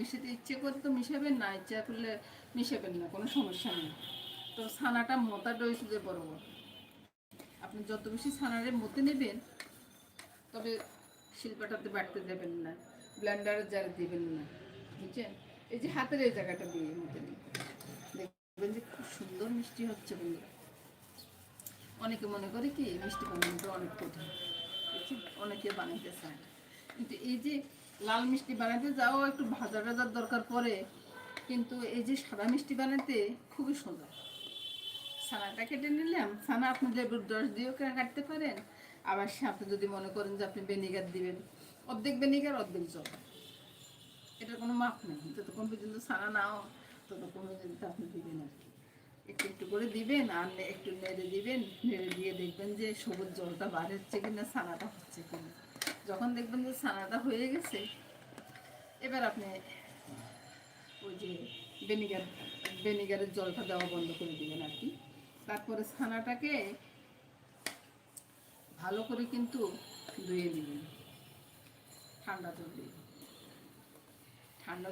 মিশাতে ইচ্ছে করে তো মিশাবেন, না ইচ্ছা করলে মিশাবেন না, কোনো সমস্যা নেই। তো ছানাটা মোটাটা হয়েছে যে বড় বড়, আপনি যত বেশি ছানারে মতে নেবেন, তবে শিল্পাটাতে বাটতে দেবেন না, ব্লেন্ডারের জারে দিবেন না, বুঝছেন? এই যে হাতের এই জায়গাটা দিয়ে মতে নিন, দেখবেন যে খুব সুন্দর মিষ্টি হচ্ছে বন্ধুরা। অনেকে মনে করে কি মিষ্টি বানানোটা অনেক কঠিন, বুঝছেন? অনেকে বানাইতে চায় না, কিন্তু এই যে লাল মিষ্টি বানাতে যাও একটু ভাজা টাজার দরকার পড়ে, কিন্তু এই যে সাদা মিষ্টি বানাতে খুবই সোজা। ছানাটা কেটে নিলাম, ছানা আপনি লেবুর রস দিয়েও কাটতে পারেন, আবার সাথে যদি মনে করেন যে আপনি ভিনেগার দিবেন, অর্ধেক ভিনেগার অর্ধেক জল, এটার কোনো মাপ নেই। যতক্ষণ পর্যন্ত ছানা নাও ততক্ষণ পর্যন্ত আপনি দিবেন আর কি, একটু একটু করে দিবেন, আর একটু নেড়ে দিবেন, নেড়ে দিয়ে দেখবেন যে সবুজ জলটা বার হচ্ছে কিনা, ছানাটা হচ্ছে কিনা। যখন দেখবেন যে ছানাটা হয়ে গেছে, এবার আপনি ওই যে ভিনেগার ভিনেগারের জলটা দেওয়া বন্ধ করে দিবেন আর কি। তারপরে ছানাটাকে ভালো করে কিন্তু ধুয়ে নেবেন ঠান্ডা জল দিয়ে। ঠান্ডা